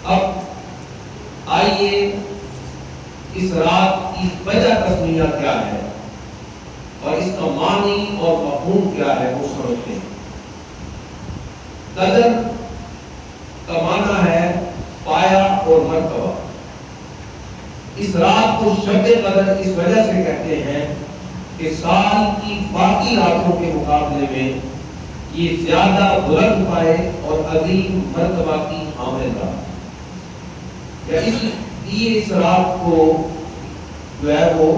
اب آئیے اس رات کی وجہ تسمیہ کیا ہے اور اس کا معنی اور مفہوم کیا ہے وہ سمجھتے ہیں۔ قدر کا معنی ہے پایا اور مرتبہ۔ اس رات کو شب قدر اس وجہ سے کہتے ہیں کہ سال کی باقی راتوں کے مقابلے میں یہ زیادہ بلند پائے اور عظیم مرتبہ کی حامل رات، یا اس لیے اس رات کو جو ہے وہ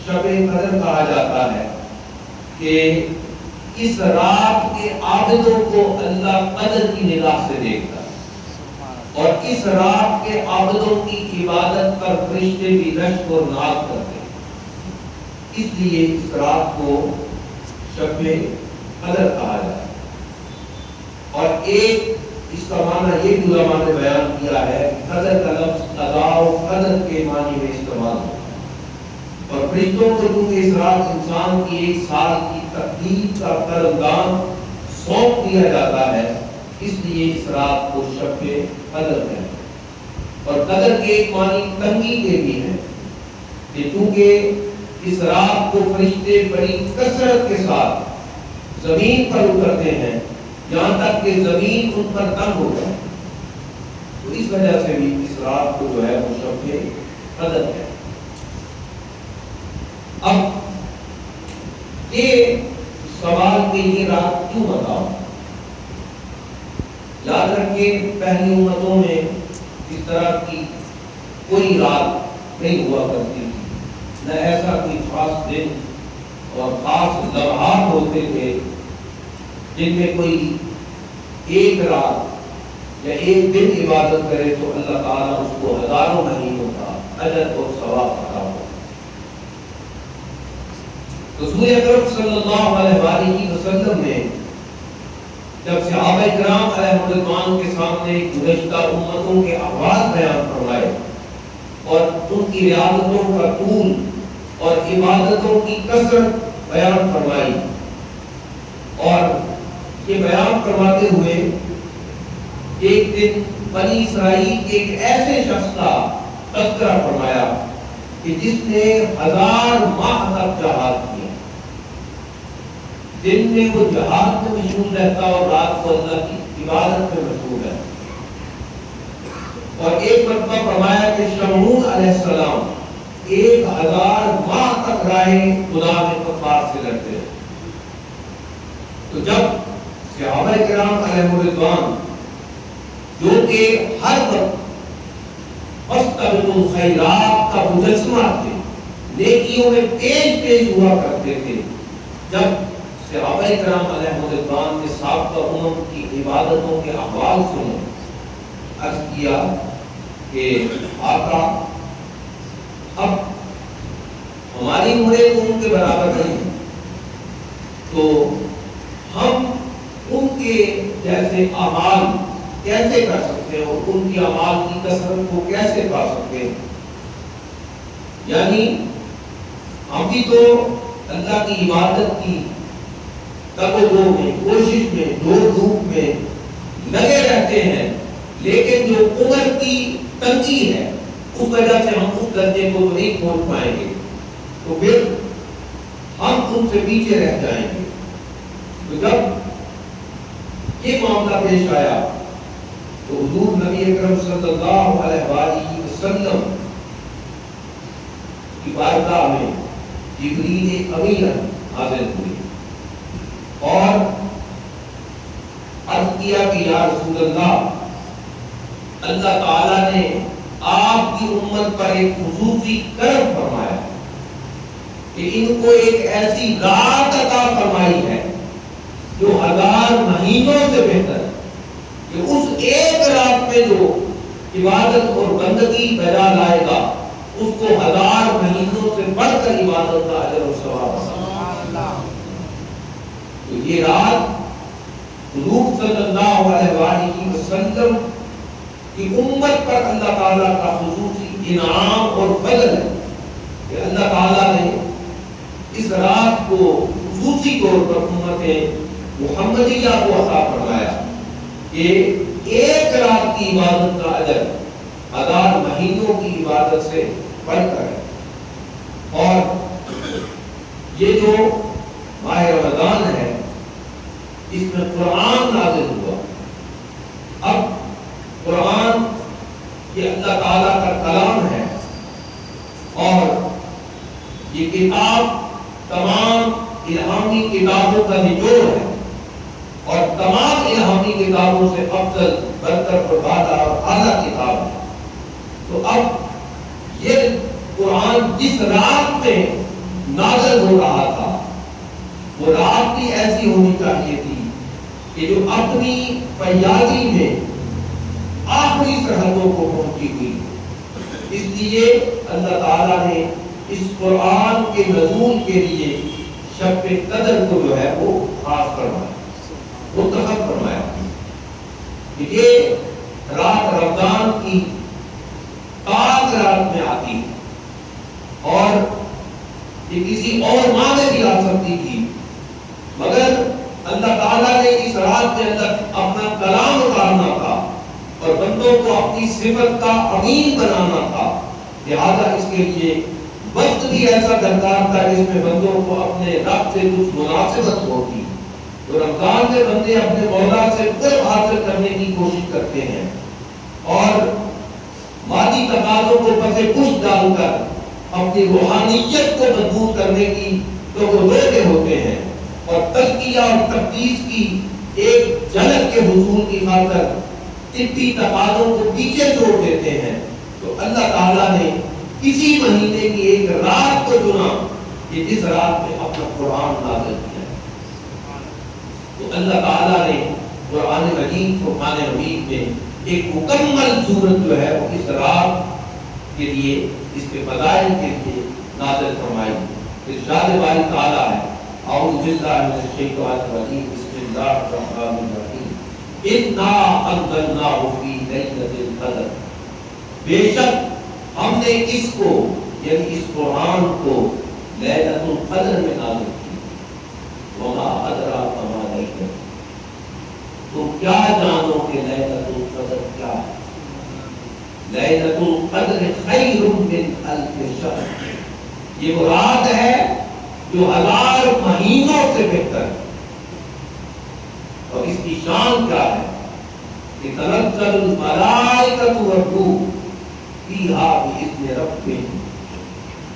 شب قدر کہا جاتا ہے کہ اس رات کے عابدوں کو اللہ قدر کی نگاہ سے دیکھتا ہے، اور اس رات کے عابدوں کی عبادت پر فرشتے بھی رشک اور ناز کرتے ہیں، اس لیے اس رات کو شب قدر کہا جاتا ہے۔ اور ایک اس کا معنی یہ بھی علماء نے بیان کیا ہے کہ قدر کا لفظ قضاء و قدر کے معنی میں استعمال ہوتا ہے، اور فرشتوں کو چونکہ اس رات انسان کی ایک سال کی تقدیر کا قلمدان سونپ دیا جاتا ہے، اس لیے اس رات کو شب قدر ہے۔ اور قدر کے ایک معنی تنگی کے بھی ہے کہ چونکہ اس رات کو فرشتے بڑی کثرت کے ساتھ زمین پر اترتے ہیں یہاں تک کہ زمین ان پر تنگ ہو جائے، تو اس وجہ سے بھی اس رات کو جو ہے وہ شب قدر ہے۔ اب یہ سوال کہ یہ رات کیوں بتاؤ، یاد رکھیں پہلی امتوں میں اس طرح کی کوئی رات نہیں ہوا کرتی تھی، نہ ایسا کوئی خاص دن اور خاص لمحات ہوتے تھے جن میں کوئی ایک رات یا ایک دن عبادت کرے تو اللہ تعالیٰ اس کو ہزاروں مہینوں کا اجر اور ثواب عطا ہو۔ رسول اکرم صلی اللہ علیہ وآلہ وسلم نے جب صحابہ کرام علیہ رضوان کے سامنے گزشتہ امتوں کے احوال بیان فرمائے اور ان کی ریاضتوں کا طول اور عبادتوں کی کثرت بیان فرمائی، اور یہ بیان فرماتے ہوئے ایک دن بنی اسرائیل کے ایک ایسے شخص کا تذکرہ فرمایا کہ جس نے 1000 ماہ تک جہاد کیا، دن میں وہ جہاد میں مشغول رہتا اور رات کو اللہ کی عبادت میں مشغول رہتا۔ اور ایک مرتبہ فرمایا کہ شمعون علیہ السلام 1000 ماہ تک راہ خدا میں کفار سے لڑتے ہیں۔ تو جب صحابہ کرام علیہ رضوان جو کہ ہر وقت فاستبقوا الخیرات کا مجسمہ تھے، نیکیوں میں تیز ہوا کرتے تھے، جب صحابہ کرام علیہ رضوان نے سابقہ امم کی عبادتوں کے احوال سنے، عرض کیا کہ آقا اب ہماری عمریں تو ان کے برابر نہیں ہیں، تو ہم ان کے جیسے اعمال کیسے کر سکتے ہیں اور ان کی اعمال کی کثرت کو کیسے پا سکتے ہیں؟ یعنی ہم بھی تو اللہ کی عبادت کی تگ و دو میں، کوشش میں، دوڑ دھوپ میں لگے رہتے ہیں، لیکن جو عمر کی تنگی ہے اس وجہ سے ہم اس درجے کو نہیں پہنچ پائیں گے، تو پھر ہم ان سے پیچھے رہ جائیں گے۔ تو جب یہ معاملہ پیش آیا تو حضور نبی اکرم صلی اللہ علیہ وآلہ وسلم کی بارگاہ میں جبریل امین حاضر ہوئے اور عرض کیا کہ یا رسول اللہ، اللہ تعالیٰ نے آپ کی امت پر ایک خصوصی کرم فرمایا کہ ان کو ایک ایسی رات عطا فرمائی ہے جو 1000 مہینوں سے بہتر ہے، کہ اس ایک رات میں جو عبادت اور بندگی بجا لائے گا اس کو 1000 مہینوں سے بڑھ کر عبادت کا اجر و ثواب ہے۔ تو یہ رات حضور صلی اللہ علیہ وآلہ وسلم کی امت پر اللہ تعالیٰ کا خصوصی انعام اور فضل ہے کہ اللہ تعالیٰ نے اس رات کو خصوصی طور پر امت محمدیہ کو عطا فرمایا کہ ایک رات کی عبادت کا اجر 1000 مہینوں کی عبادت سے بڑھ کر ہے۔ اور یہ جو ماہ رمضان ہے اس میں قرآن نازل ہوا۔ اب قرآن یہ اللہ تعالیٰ کا کلام ہے اور یہ کتاب تمام الہامی کتابوں کا نچوڑ ہے اور تمام الہامی کتابوں سے افضل برتر اور بالا اور اعلیٰ کتاب ہے۔ تو اب یہ قرآن جس رات میں نازل ہو رہا تھا وہ رات بھی ایسی ہونی چاہیے تھی کہ جو اپنی فیاضی میں آخری سرحدوں کو پہنچی ہوئی۔ اس لیے اللہ تعالیٰ نے اس قرآن کے نزول کے لیے شب قدر کو جو ہے وہ خاص فرمایا، منتخب فرمایا کہ یہ رات رمضان کی پاک رات میں آتی ہے اور یہ کسی اور ماہ میں بھی آ سکتی تھی، مگر اللہ تعالیٰ نے اس رات کے اندر اپنا کلام اتارنا تھا اور بندوں کو اپنی صفت کا امین بنانا تھا، لہذا اس کے لیے وقت بھی ایسا درکار تھا جس میں بندوں کو اپنے رب سے کچھ مناسبت ہوتی۔ تو رمضان میں بندے اپنے مولا سے قرب حاصل کرنے کی کوشش کرتے ہیں اور مادی تقاضوں کو پس پشت ڈال کر اپنی روحانیت کو مضبوط کرنے کی تو وہ روتے ہوتے ہیں اور تزکیہ اور تقدیس کی ایک جھلک کے حصول کی خاطر طبی تقاضوں کو پیچھے چھوڑ دیتے ہیں۔ تو اللہ تعالیٰ نے اسی مہینے کی ایک رات کو چنا کہ جس رات میں اپنا قرآن نازل کیا۔ تو اللہ تعالیٰ نے قرآن مجید فرقان حمید میں ایک مکمل صورت جو ہے وہ اس رات کے لیے، اس کے فضائل کے لیے نازل فرمائی۔ ارشاد باری تعالیٰ ہے، اعوذ باللہ من الشیطان الرجیم، بسم اللہ الرحمن الرحیم، انا انزلناہ فی لیلۃ القدر، بے شک ہم نے اس کو یعنی اس قرآن کو لیلۃ القدر میں نازل کیا۔ وما ادراک ما لیلۃ، تو کیا جانو کہ لیلۃ القدر کیا ہے؟ لیلۃ القدر خیر من الف شہر، یہ وہ رات ہے جو 1000 مہینوں سے بہتر ہے۔ اور اس کی شان کیا ہے کہ تنزل الملائکۃ والروح فیہا بإذن ربہم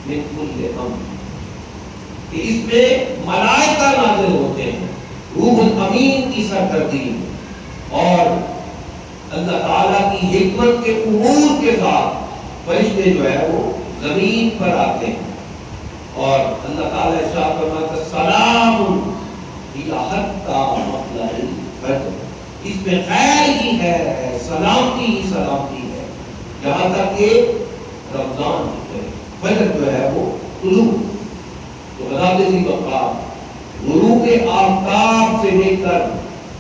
من کل امر، کہ اس میں ملائکہ نازل ہوتے ہیں روح الامین کی سرکردی اور اللہ تعالیٰ کی حکمت کے امور کے ساتھ فرشتے جو ہے وہ زمین پر آتے ہیں اور اللہ تعالیٰ ارشاد فرماتا ہے سلام ہی حتی مطلع الفجر، اس میں خیر ہی خیر ہے، سلامتی ہی سلامتی ہے جہاں تک کہ رمضان فجر جو ہے وہ طلوع، تو حضرت ذی وقار غروب آفتاب سے لے کر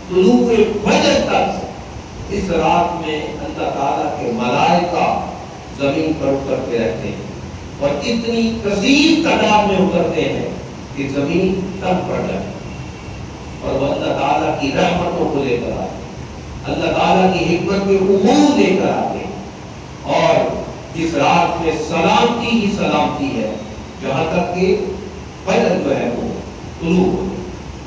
طلوع فجر تک اس رات میں اللہ تعالیٰ کے ملائکہ زمین پر اترتے رہتے ہیں اور اتنی کثیر تعداد میں اترتے ہیں کہ زمین تنگ پڑ جاتی اور وہ اللہ تعالیٰ کی رحمتوں کو لے کر آتے ہیں، اللہ تعالیٰ کی حکمت کے امور لے کر آتے ہیں اور اس رات میں سلامتی ہی سلامتی ہے جہاں تک کہ فجر جو ہے وہ طلوع